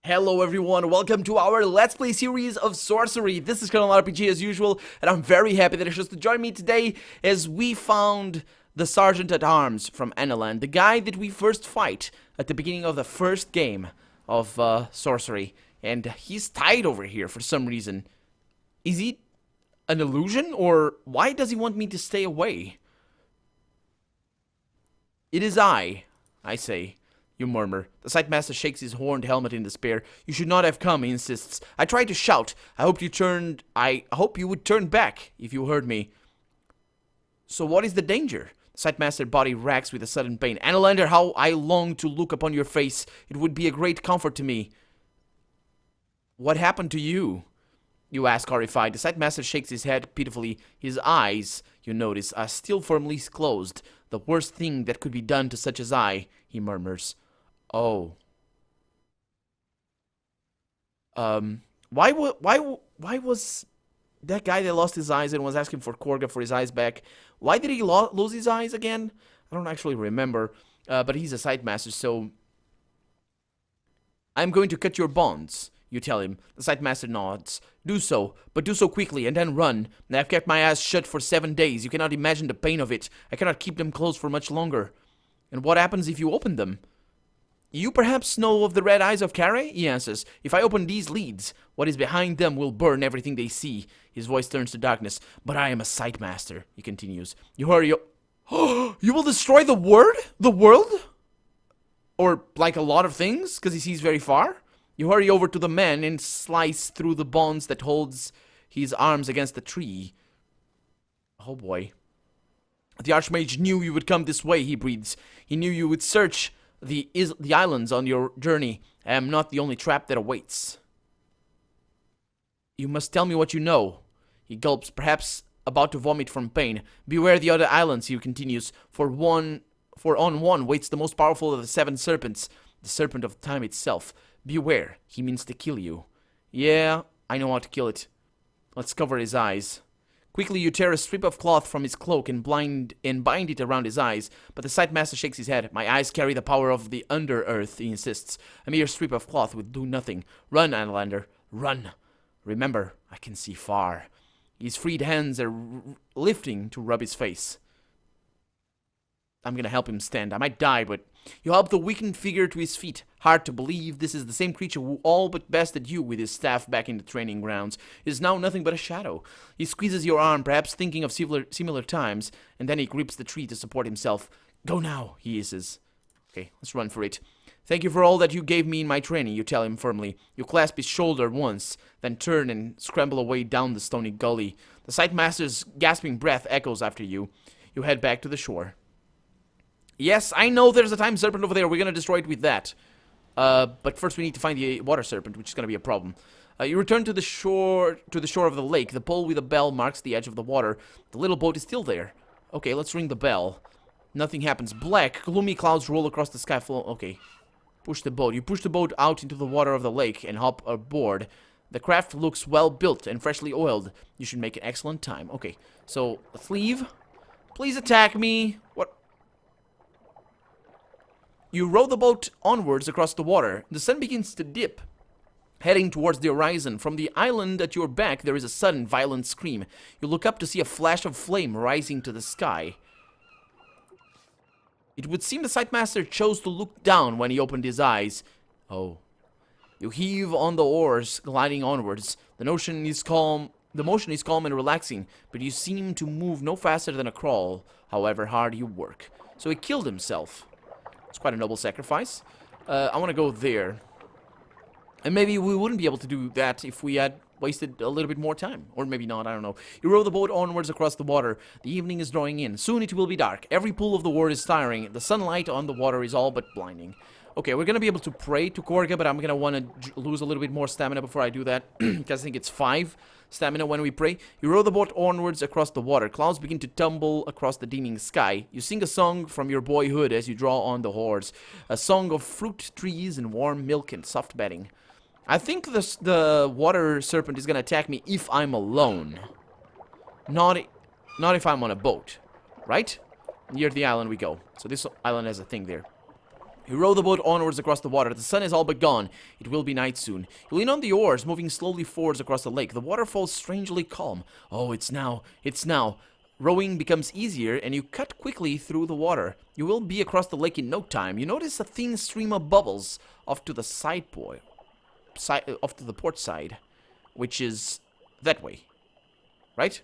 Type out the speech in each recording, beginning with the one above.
Hello everyone, welcome to our Let's Play series of Sorcery. This is Colonel RPG as usual, and I'm very happy that you're just to join me today as we found the Sergeant at Arms from Eneland, the guy that we first fight at the beginning of the first game of Sorcery. And he's tied over here for some reason. Is he an illusion, or why does he want me to stay away? It is I say. You murmur. The Sightmaster shakes his horned helmet in despair. You should not have come, he insists. I tried to shout. I hope you would turn back if you heard me. So what is the danger? The Sightmaster's body racks with a sudden pain. Analander, how I long to look upon your face. It would be a great comfort to me. What happened to you? You ask, horrified. The Sightmaster shakes his head pitifully. His eyes, you notice, are still firmly closed. The worst thing that could be done to such as I, he murmurs. Oh. Why was that guy that lost his eyes and was asking for Korga for his eyes back? Why did he lose his eyes again? I don't actually remember, but he's a Sightmaster, so I'm going to cut your bonds, you tell him. The Sightmaster nods. Do so, but do so quickly, and then run. I've kept my eyes shut for 7 days. You cannot imagine the pain of it. I cannot keep them closed for much longer. And what happens if you open them? You perhaps know of the red eyes of Kare? He answers. If I open these leads, what is behind them will burn everything they see. His voice turns to darkness. But I am a Sightmaster, he continues. You hurry. You will destroy the world? The world? Or like a lot of things, because he sees very far? You hurry over to the man and slice through the bonds that holds his arms against the tree. Oh boy. The Archmage knew you would come this way, he breathes. He knew you would search the islands on your journey. I am not the only trap that awaits. You must tell me what you know. He gulps, perhaps about to vomit from pain. Beware the other islands, he continues, for on one waits the most powerful of the 7 serpents, the Serpent of Time itself. Beware, he means to kill you. Yeah, I know how to kill it. Let's cover his eyes. Quickly you tear a strip of cloth from his cloak and bind it around his eyes, but the Sightmaster shakes his head. My eyes carry the power of the under-earth, he insists. A mere strip of cloth would do nothing. Run, Analander, run. Remember, I can see far. His freed hands are lifting to rub his face. I'm gonna help him stand. I might die, but you help the weakened figure to his feet. Hard to believe this is the same creature who all but bested you with his staff back in the training grounds. It is now nothing but a shadow. He squeezes your arm, perhaps thinking of similar times, and then he grips the tree to support himself. Go now, he hisses. Okay, let's run for it. Thank you for all that you gave me in my training, you tell him firmly. You clasp his shoulder once, then turn and scramble away down the stony gully. The Sightmaster's gasping breath echoes after you. You head back to the shore. Yes, I know there's a time serpent over there. We're gonna destroy it with that. But first we need to find the water serpent, which is gonna be a problem. You return to the shore of the lake. The pole with a bell marks the edge of the water. The little boat is still there. Okay, let's ring the bell. Nothing happens. Black, gloomy clouds roll across the sky. Okay. Push the boat. You push the boat out into the water of the lake and hop aboard. The craft looks well built and freshly oiled. You should make an excellent time. Okay, so let's leave. Please attack me. What? You row the boat onwards across the water. The sun begins to dip, heading towards the horizon. From the island at your back, there is a sudden, violent scream. You look up to see a flash of flame rising to the sky. It would seem the Sightmaster chose to look down when he opened his eyes. Oh. You heave on the oars, gliding onwards. The motion is calm and relaxing, but you seem to move no faster than a crawl, however hard you work. So he killed himself. It's quite a noble sacrifice. I want to go there. And maybe we wouldn't be able to do that if we had wasted a little bit more time. Or maybe not, I don't know. You row the boat onwards across the water. The evening is drawing in. Soon it will be dark. Every pull of the oar is tiring. The sunlight on the water is all but blinding. Okay, we're going to be able to pray to Korga, but I'm going to want to lose a little bit more stamina before I do that. Because I think it's 5 stamina when we pray. You row the boat onwards across the water. Clouds begin to tumble across the dimming sky. You sing a song from your boyhood as you draw on the oars. A song of fruit trees and warm milk and soft bedding. I think the water serpent is going to attack me if I'm alone. Not if I'm on a boat. Right? Near the island we go. So this island has a thing there. You row the boat onwards across the water. The sun is all but gone. It will be night soon. You lean on the oars, moving slowly forwards across the lake. The water falls strangely calm. Oh, it's now. It's now. Rowing becomes easier, and you cut quickly through the water. You will be across the lake in no time. You notice a thin stream of bubbles off to the off to the port side, which is that way, right?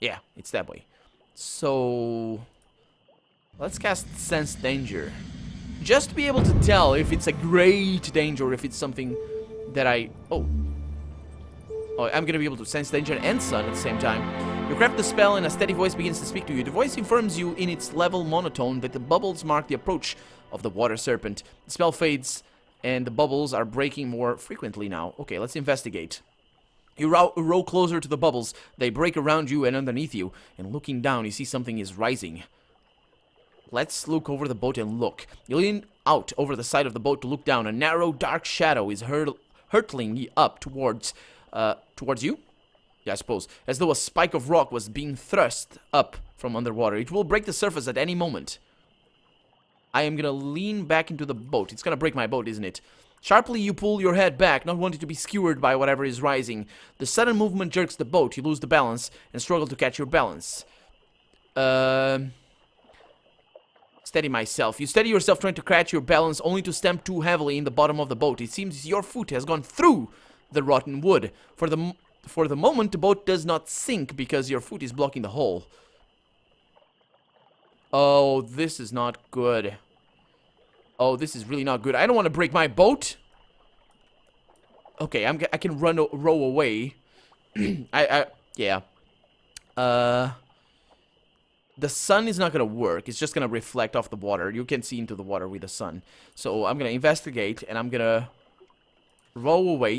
Yeah, it's that way. So let's cast Sense Danger. Just to be able to tell if it's a great danger or if it's something that Oh, I'm gonna be able to sense danger and sun at the same time. You craft the spell and a steady voice begins to speak to you. The voice informs you in its level monotone that the bubbles mark the approach of the water serpent. The spell fades and the bubbles are breaking more frequently now. Okay, let's investigate. You row closer to the bubbles. They break around you and underneath you. And looking down, you see something is rising. Let's look over the boat and look. You lean out over the side of the boat to look down. A narrow, dark shadow is hurtling up towards you? Yeah, I suppose. As though a spike of rock was being thrust up from underwater. It will break the surface at any moment. I am gonna lean back into the boat. It's gonna break my boat, isn't it? Sharply, you pull your head back, not wanting to be skewered by whatever is rising. The sudden movement jerks the boat. You lose the balance and struggle to catch your balance. Steady myself. You steady yourself trying to catch your balance only to stamp too heavily in the bottom of the boat. It seems your foot has gone through the rotten wood. For the moment, the boat does not sink because your foot is blocking the hole. Oh, this is not good. Oh, this is really not good. I don't want to break my boat. Okay, I can row away. Yeah. The sun is not going to work. It's just going to reflect off the water. You can see into the water with the sun. So I'm going to investigate, and I'm going to row away.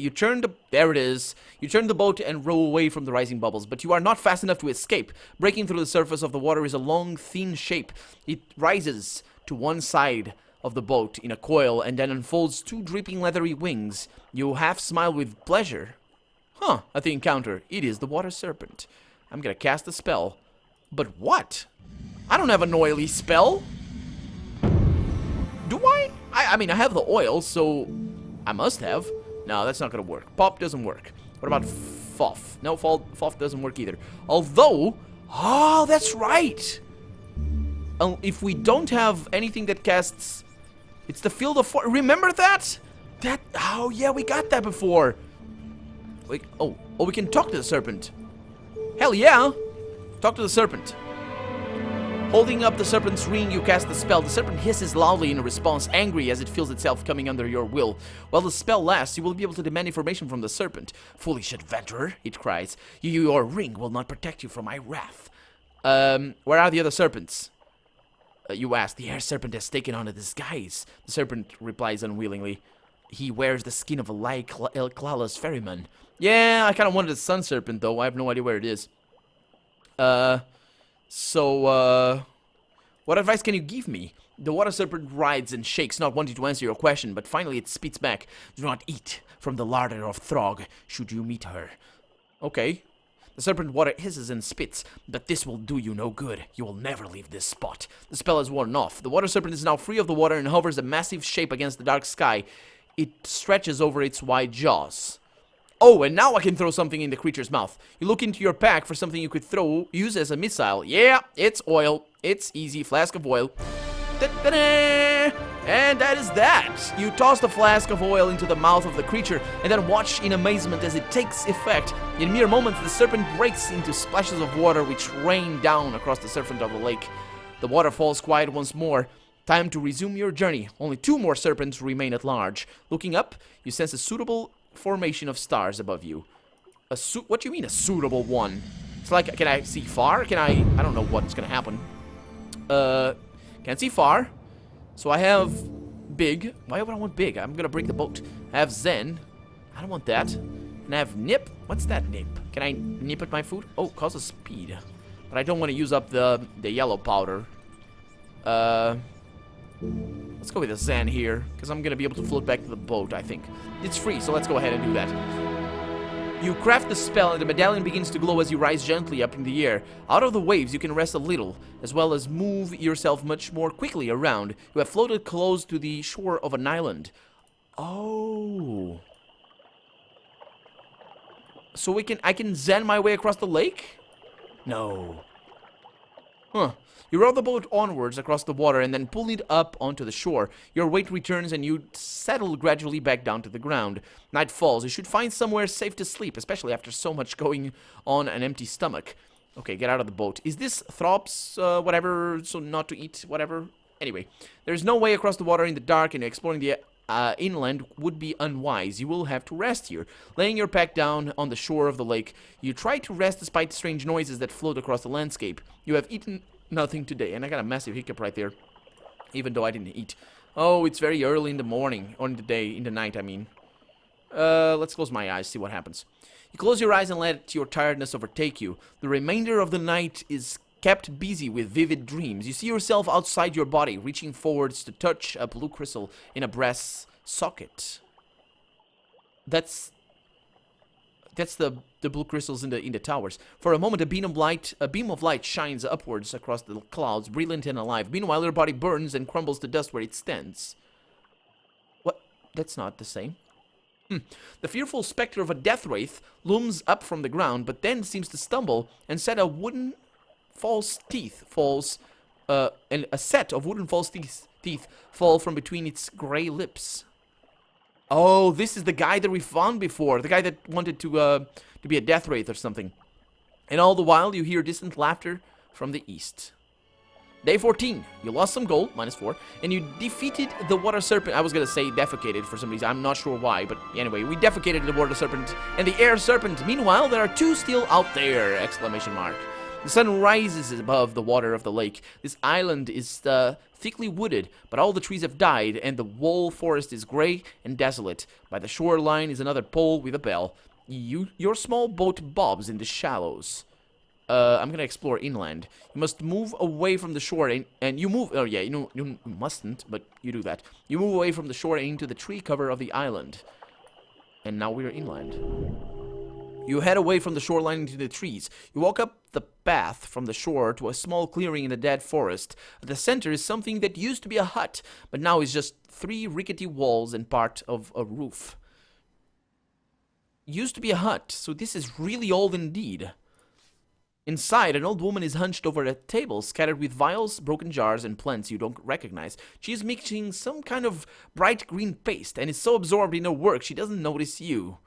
There it is. You turn the boat and row away from the rising bubbles, but you are not fast enough to escape. Breaking through the surface of the water is a long, thin shape. It rises to one side of the boat in a coil and then unfolds two dripping leathery wings. You half smile with pleasure. At the encounter. It is the water serpent. I'm going to cast a spell. But what? I don't have an oily spell. Do I? I mean, I have the oil, so I must have. No, that's not going to work. Pop doesn't work. What about Foff? No, Foff doesn't work either. Although, oh, that's right. If we don't have anything that casts, it's the Field of Force. Remember that? Oh, yeah, we got that before. Wait, oh, we can talk to the serpent. Hell yeah. Talk to the serpent. Holding up the serpent's ring, you cast the spell. The serpent hisses loudly in response, angry as it feels itself coming under your will. While the spell lasts, you will be able to demand information from the serpent. Foolish adventurer, it cries. Your ring will not protect you from my wrath. Where are the other serpents? You ask. The air serpent has taken on a disguise. The serpent replies unwillingly. He wears the skin of a clawless ferryman. Yeah, I kind of wanted a sun serpent, though. I have no idea where it is. What advice can you give me? The water serpent writhes and shakes, not wanting to answer your question, but finally it spits back. Do not eat from the larder of Throg, should you meet her. Okay. The serpent water hisses and spits, but this will do you no good. You will never leave this spot. The spell is worn off. The water serpent is now free of the water and hovers a massive shape against the dark sky. It stretches over its wide jaws. Oh, and now I can throw something in the creature's mouth. You look into your pack for something you could use as a missile. Yeah, it's oil. It's easy. Flask of oil. Da-da-da! And that is that. You toss the flask of oil into the mouth of the creature and then watch in amazement as it takes effect. In mere moments, the serpent breaks into splashes of water which rain down across the surface of the lake. The water falls quiet once more. Time to resume your journey. Only 2 more serpents remain at large. Looking up, you sense a suitable formation of stars above you. What do you mean a suitable one? It's like, can I see far? I don't know what's gonna happen. Can't see far. So I have big. Why would I want big? I'm gonna break the boat. I have Zen. I don't want that. And I have Nip. What's that Nip? Can I nip at my food? Oh, causes speed. But I don't want to use up the yellow powder. Let's go with a Zen here, because I'm going to be able to float back to the boat, I think. It's free, so let's go ahead and do that. You craft the spell and the medallion begins to glow as you rise gently up in the air. Out of the waves you can rest a little, as well as move yourself much more quickly around. You have floated close to the shore of an island. Oh. So I can zen my way across the lake? No. Huh. You row the boat onwards across the water and then pull it up onto the shore. Your weight returns and you settle gradually back down to the ground. Night falls. You should find somewhere safe to sleep, especially after so much going on an empty stomach. Okay, get out of the boat. Is this Throps, whatever, so not to eat, whatever? Anyway, there's no way across the water in the dark, and exploring the inland would be unwise. You will have to rest here. Laying your pack down on the shore of the lake, you try to rest despite the strange noises that float across the landscape. You have eaten nothing today, and I got a massive hiccup right there, even though I didn't eat. Oh, it's very early in the morning, or in the night, I mean. Let's close my eyes, see what happens. You close your eyes and let your tiredness overtake you. The remainder of the night is kept busy with vivid dreams. You see yourself outside your body, reaching forwards to touch a blue crystal in a brass socket. That's the blue crystals in the towers. For a moment, a beam of light shines upwards across the clouds, brilliant and alive. Meanwhile, your body burns and crumbles to dust where it stands. What? That's not the same. The fearful specter of a death wraith looms up from the ground, but then seems to stumble and set a wooden false teeth falls, and a set of wooden false teeth fall from between its gray lips. Oh, this is the guy that we found before. The guy that wanted to be a death wraith or something. And all the while, you hear distant laughter from the east. Day 14. You lost some gold, -4, and you defeated the water serpent. I was going to say defecated for some reason. I'm not sure why, but anyway, we defecated the water serpent and the air serpent. Meanwhile, there are two still out there! Exclamation mark. The sun rises above the water of the lake. This island is thickly wooded, but all the trees have died, and the whole forest is gray and desolate. By the shoreline is another pole with a bell. Your small boat bobs in the shallows. I'm gonna explore inland. You must move away from the shore, and you move. Oh yeah, you mustn't, but you do that. You move away from the shore into the tree cover of the island. And now we're inland. You head away from the shoreline into the trees. You walk up the path from the shore to a small clearing in a dead forest. At the center is something that used to be a hut, but now is just 3 rickety walls and part of a roof. Used to be a hut, so this is really old indeed. Inside, an old woman is hunched over a table, scattered with vials, broken jars, and plants you don't recognize. She is mixing some kind of bright green paste, and is so absorbed in her work she doesn't notice you.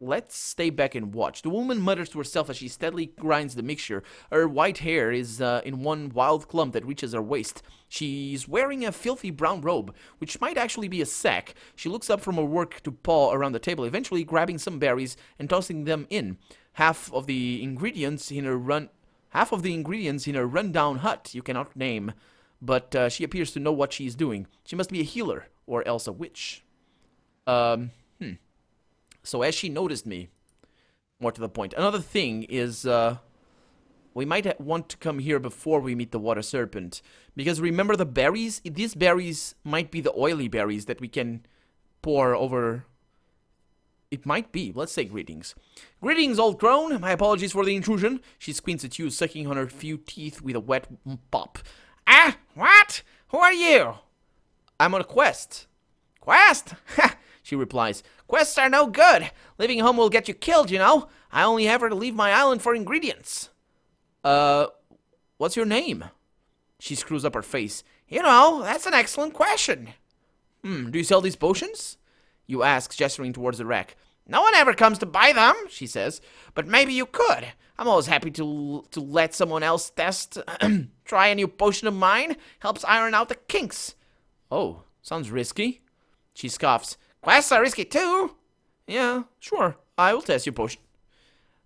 Let's stay back and watch. The woman mutters to herself as she steadily grinds the mixture. Her white hair is in one wild clump that reaches her waist. She's wearing a filthy brown robe, which might actually be a sack. She looks up from her work to paw around the table, eventually grabbing some berries and tossing them in. Half of the ingredients in her rundown hut you cannot name, but she appears to know what she is doing. She must be a healer, or else a witch. So as she noticed me, more to the point, another thing is, we might want to come here before we meet the water serpent. Because remember the berries? These berries might be the oily berries that we can pour over. It might be. Let's say greetings. Greetings, old crone. My apologies for the intrusion. She squints at you, sucking on her few teeth with a wet pop. Ah, what? Who are you? I'm on a quest. Quest? Ha! She replies. Quests are no good. Leaving home will get you killed, you know. I only ever leave my island for ingredients. What's your name? She screws up her face. You know, that's an excellent question. Do you sell these potions? You ask, gesturing towards the rack. No one ever comes to buy them, she says. But maybe you could. I'm always happy to let someone else try a new potion of mine. Helps iron out the kinks. Oh, sounds risky. She scoffs. Quests are risky too. Yeah, sure. I will test your potion.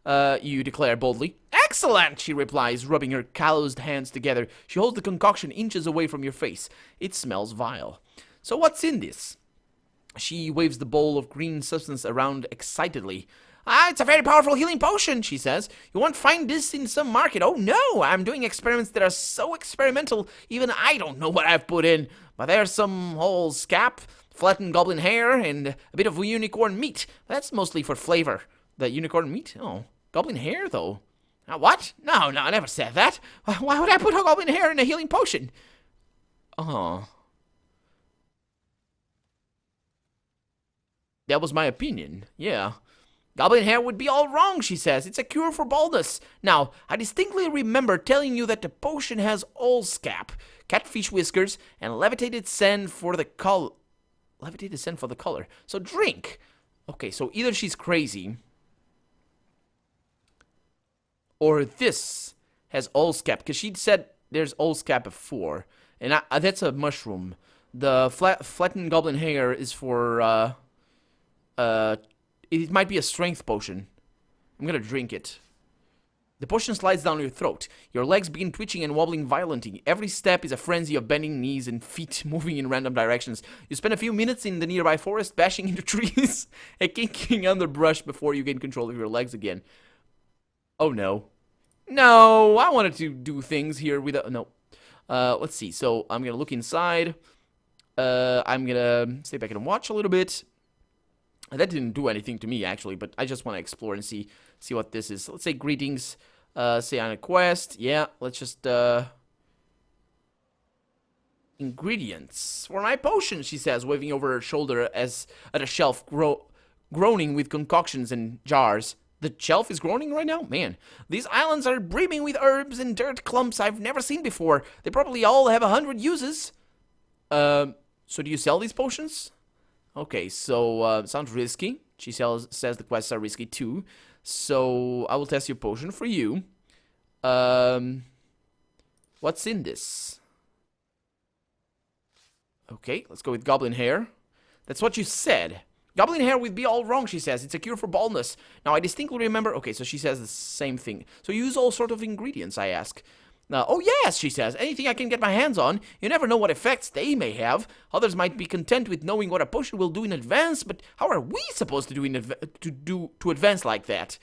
You declare boldly. Excellent, she replies, rubbing her calloused hands together. She holds the concoction inches away from your face. It smells vile. So what's in this? She waves the bowl of green substance around excitedly. It's a very powerful healing potion, she says. You won't find this in some market. Oh no, I'm doing experiments that are so experimental, even I don't know what I've put in. But there's some whole scap, flattened goblin hair, and a bit of unicorn meat. That's mostly for flavor. The unicorn meat? Oh. Goblin hair, though. What? No, I never said that. Why would I put goblin hair in a healing potion? Oh. That was my opinion. Yeah. Goblin hair would be all wrong, she says. It's a cure for baldness. Now, I distinctly remember telling you that the potion has Olscap, catfish whiskers, and levitated sand for the color. Levitated sand for the color. So drink. Okay, so either she's crazy, or this has Olscap, because she said there's Olscap before, and that's a mushroom. The flattened goblin hair is for it might be a strength potion. I'm gonna drink it. The potion slides down your throat. Your legs begin twitching and wobbling violently. Every step is a frenzy of bending knees and feet moving in random directions. You spend a few minutes in the nearby forest bashing into trees and kicking underbrush before you gain control of your legs again. Oh no. No, I wanted to do things here without... No. Let's see. So I'm gonna look inside. I'm gonna stay back and watch a little bit. That didn't do anything to me, actually, but I just want to explore and see what this is. Let's say greetings, say on a quest. Yeah, let's just, ingredients for my potion, she says, waving over her shoulder as at a shelf groaning with concoctions and jars. The shelf is groaning right now? Man, these islands are brimming with herbs and dirt clumps I've never seen before. They probably all have 100 uses. So do you sell these potions? Okay, so, sounds risky. She says the quests are risky too. So, I will test your potion for you. What's in this? Okay, let's go with goblin hair. That's what you said. Goblin hair would be all wrong, she says. It's a cure for baldness. Now, I distinctly remember... Okay, so she says the same thing. So, you use all sort of ingredients, I ask. Oh yes, she says, anything I can get my hands on. You never know what effects they may have. Others might be content with knowing what a potion will do in advance, but how are we supposed to to advance like that?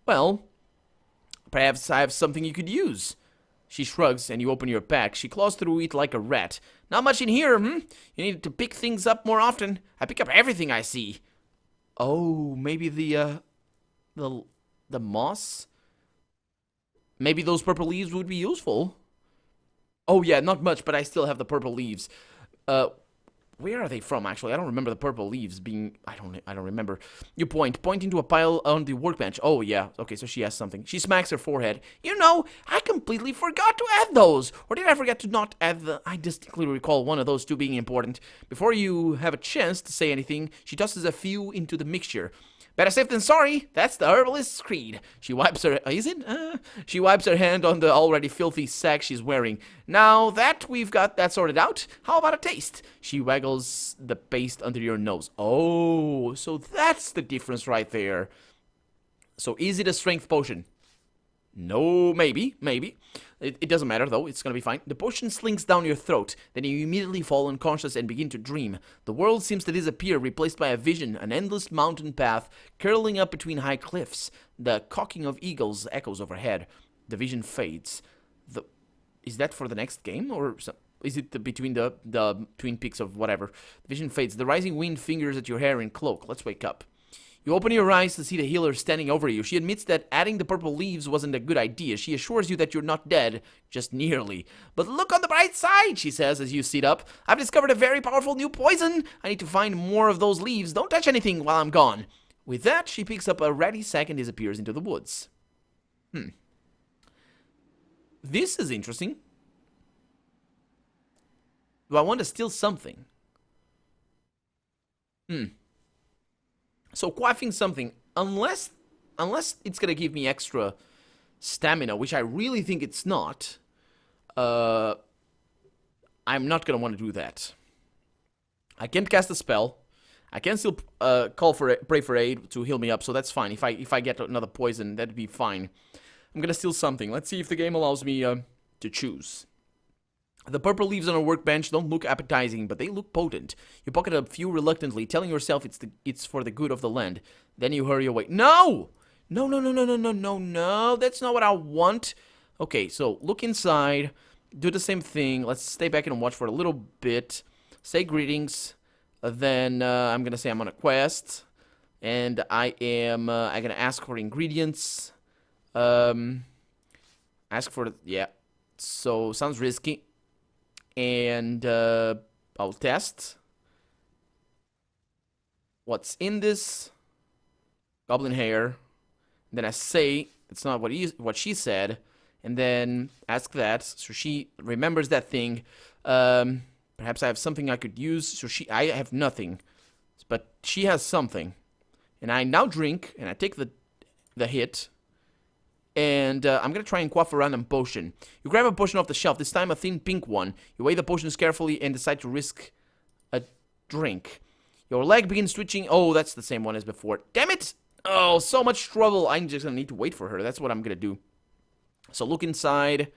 Well, perhaps I have something you could use. She shrugs and you open your pack. She claws through it like a rat. Not much in here, You need to pick things up more often. I pick up everything I see. Oh, maybe the moss? Maybe those purple leaves would be useful. Oh yeah, not much, but I still have the purple leaves. Where are they from, actually? I don't remember the purple leaves being... I don't remember. You point into a pile on the workbench. Oh yeah, okay, so she has something. She smacks her forehead. You know, I completely forgot to add those. Or did I forget to not add the... I distinctly recall one of those two being important. Before you have a chance to say anything, she tosses a few into the mixture. Better safe than sorry. That's the herbalist's creed. She wipes her... Is it? She wipes her hand on the already filthy sack she's wearing. Now that we've got that sorted out, how about a taste? She waggles the paste under your nose. Oh, so that's the difference right there. So is it a strength potion? No, maybe. It doesn't matter, though. It's gonna be fine. The potion slinks down your throat. Then you immediately fall unconscious and begin to dream. The world seems to disappear, replaced by a vision, an endless mountain path curling up between high cliffs. The cocking of eagles echoes overhead. The vision fades. Is that for the next game? Or is it between the twin peaks of whatever? The vision fades. The rising wind fingers at your hair and cloak. Let's wake up. You open your eyes to see the healer standing over you. She admits that adding the purple leaves wasn't a good idea. She assures you that you're not dead, just nearly. But look on the bright side, she says as you sit up. I've discovered a very powerful new poison. I need to find more of those leaves. Don't touch anything while I'm gone. With that, she picks up a ratty sack and disappears into the woods. This is interesting. Do I want to steal something? So quaffing something, unless it's gonna give me extra stamina, which I really think it's not, I'm not gonna want to do that. I can't cast a spell. I can still pray for aid to heal me up, so that's fine. If I get another poison, that'd be fine. I'm gonna steal something. Let's see if the game allows me to choose. The purple leaves on a workbench don't look appetizing, but they look potent. You pocket a few reluctantly, telling yourself it's for the good of the land. Then you hurry away. No! No, that's not what I want. Okay, so look inside. Do the same thing. Let's stay back and watch for a little bit. Say greetings. Then I'm gonna say I'm on a quest. And I'm gonna ask for ingredients. Ask for, yeah. So, sounds risky. And, I'll test. What's in this? Goblin hair. Then I say, it's not what she said. And then ask that. So she remembers that thing. Perhaps I have something I could use. So I have nothing. But she has something. And I now drink, and I take the hit. And I'm going to try and quaff a random potion. You grab a potion off the shelf, this time a thin pink one. You weigh the potions carefully and decide to risk a drink. Your leg begins twitching. Oh, that's the same one as before. Damn it! Oh, so much trouble. I'm just going to need to wait for her. That's what I'm going to do. So look inside.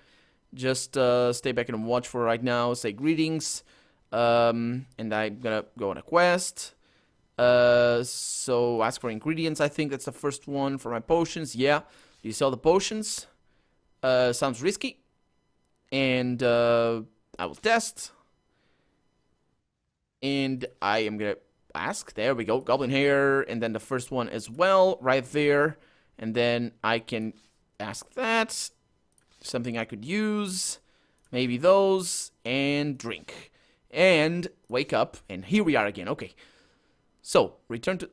Just stay back and watch for right now. Say greetings. And I'm going to go on a quest. So ask for ingredients. I think that's the first one for my potions. Yeah. You sell the potions. Sounds risky. And I will test. And I am gonna ask. There we go. Goblin hair. And then the first one as well. Right there. And then I can ask that. Something I could use. Maybe those. And drink. And wake up. And here we are again. Okay. So, return to...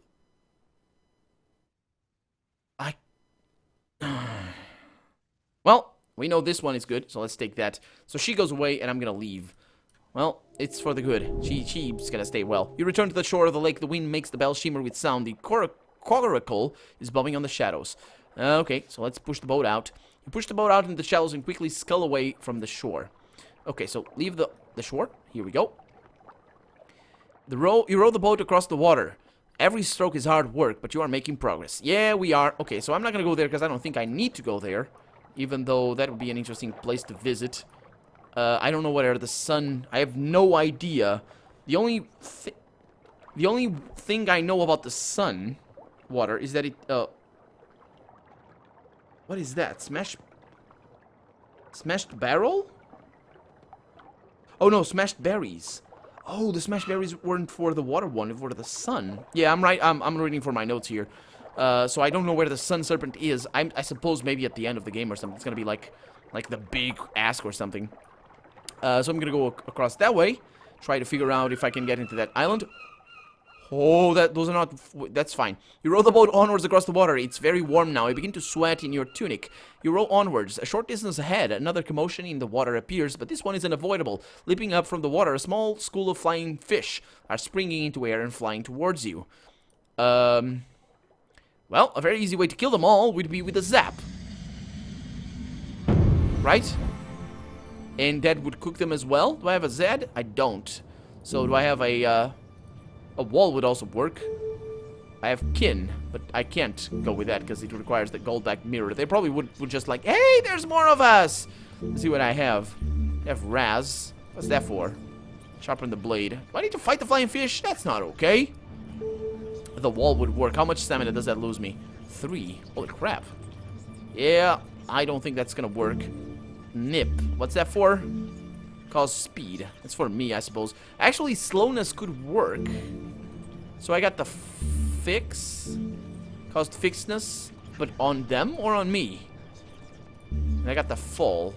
Well, we know this one is good, so let's take that. So she goes away, and I'm gonna leave. Well, it's for the good. She's gonna stay well. You return to the shore of the lake. The wind makes the bell shimmer with sound. The coracle is bobbing on the shadows. Okay, so let's push the boat out. You push the boat out into the shallows and quickly scull away from the shore. Okay, so leave the shore. Here we go. You row the boat across the water. Every stroke is hard work, but you are making progress. Yeah, we are. Okay, so I'm not gonna go there because I don't think I need to go there. Even though that would be an interesting place to visit. I don't know where the sun... I have no idea. The only thing I know about the sun water is that it... what is that? Smashed barrel? Oh no, smashed berries. Oh, the smashed berries weren't for the water one, they were for the sun. Yeah, I'm right. I'm reading for my notes here. So I don't know where the sun serpent is. I suppose maybe at the end of the game or something. It's gonna be like the big ask or something. So I'm gonna go across that way. Try to figure out if I can get into that island. Oh, those are not... That's fine. You row the boat onwards across the water. It's very warm now. You begin to sweat in your tunic. You row onwards. A short distance ahead, another commotion in the water appears, but this one is unavoidable. Leaping up from the water, a small school of flying fish are springing into air and flying towards you. Well, a very easy way to kill them all would be with a zap. Right? And that would cook them as well. Do I have a Z? I don't. So do I have a wall would also work. I have kin, but I can't go with that because it requires the gold-backed mirror. They probably would just like, hey, there's more of us. Let's see what I have. I have Raz. What's that for? Sharpen the blade. Do I need to fight the flying fish? That's not okay. The wall would work. How much stamina does that lose me? 3. Holy crap. Yeah, I don't think that's gonna work. Nip. What's that for? Cause speed. That's for me, I suppose. Actually, slowness could work. So I got the fix. Caused fixedness. But on them or on me? And I got the fall,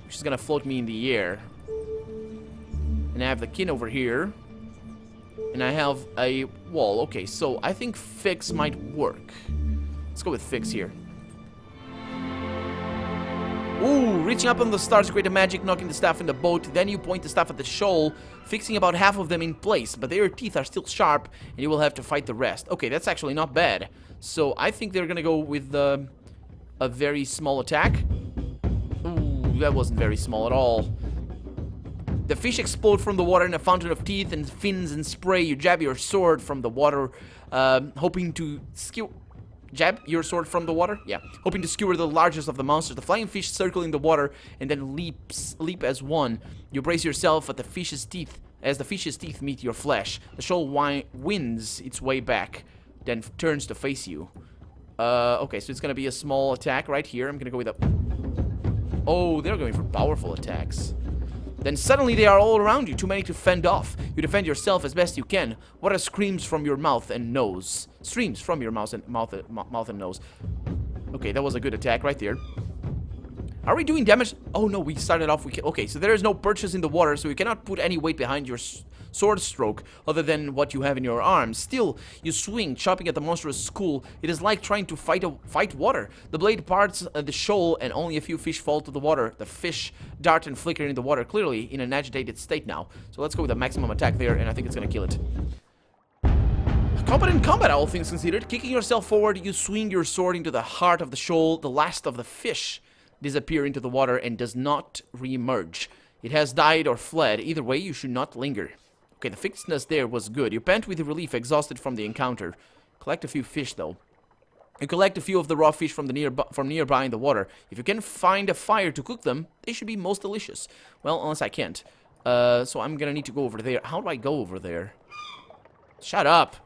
which is gonna float me in the air. And I have the kin over here. And I have a wall. Okay, so I think fix might work. Let's go with fix here. Ooh, reaching up on the stars, create a magic, knocking the staff in the boat. Then you point the staff at the shoal, fixing about half of them in place. But their teeth are still sharp, and you will have to fight the rest. Okay, that's actually not bad. So I think they're gonna go with a very small attack. Ooh, that wasn't very small at all. The fish explode from the water in a fountain of teeth and fins and spray. You jab your sword from the water, hoping to jab your sword from the water? Yeah. Hoping to skewer the largest of the monsters. The flying fish circle in the water and then leap as one. You brace yourself at the fish's teeth as the fish's teeth meet your flesh. The shoal winds its way back, then turns to face you. Okay, so it's gonna be a small attack right here. I'm gonna go with a... Oh, they're going for powerful attacks. Then suddenly they are all around you, too many to fend off. You defend yourself as best you can. Water screams from your mouth and nose. Streams from your mouth and nose. Okay, that was a good attack right there. Are we doing damage? Oh no, we started off. Okay, so there is no purchase in the water, so you cannot put any weight behind your sword stroke other than what you have in your arms. Still, you swing, chopping at the monstrous school. It is like trying to fight water. The blade parts the shoal, and only a few fish fall to the water. The fish dart and flicker in the water, clearly in an agitated state now. So let's go with a maximum attack there, and I think it's gonna kill it. Competent combat, all things considered. Kicking yourself forward, you swing your sword into the heart of the shoal. The last of the fish disappear into the water and does not re-emerge. It has died or fled. Either way, you should not linger. Okay, the fixedness there was good. You pant with relief, exhausted from the encounter. Collect a few fish, though. You collect a few of the raw fish from nearby in the water. If you can find a fire to cook them, they should be most delicious. Well, unless I can't. So I'm gonna need to go over there. How do I go over there? Shut up.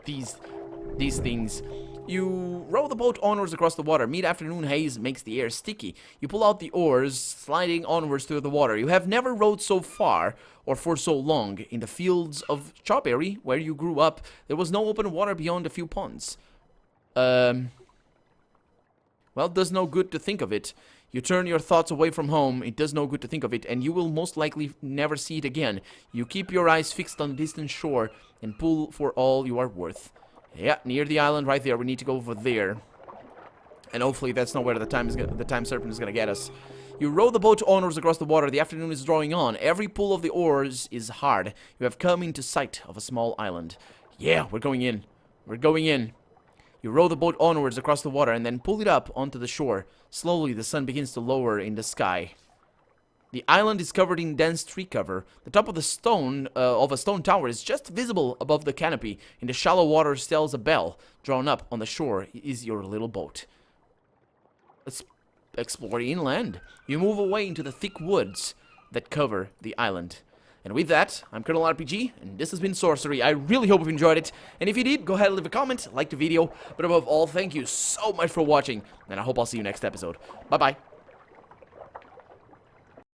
These things. You row the boat onwards across the water. Mid-afternoon haze makes the air sticky. You pull out the oars, sliding onwards through the water. You have never rowed so far or for so long. In the fields of Strawberry, where you grew up, there was no open water beyond a few ponds. Well, it does no good to think of it. You turn your thoughts away from home. It does no good to think of it, and you will most likely never see it again. You keep your eyes fixed on the distant shore and pull for all you are worth. Yeah, near the island right there. We need to go over there. And hopefully that's not where the time serpent is going to get us. You row the boat onwards across the water. The afternoon is drawing on. Every pull of the oars is hard. You have come into sight of a small island. Yeah, we're going in. We're going in. You row the boat onwards across the water and then pull it up onto the shore. Slowly, the sun begins to lower in the sky. The island is covered in dense tree cover. The top of a stone tower is just visible above the canopy. In the shallow water tells a bell. Drawn up on the shore is your little boat. Let's explore inland. You move away into the thick woods that cover the island. And with that, I'm Colonel RPG, and this has been Sorcery. I really hope you've enjoyed it. And if you did, go ahead and leave a comment, like the video. But above all, thank you so much for watching, and I hope I'll see you next episode. Bye-bye.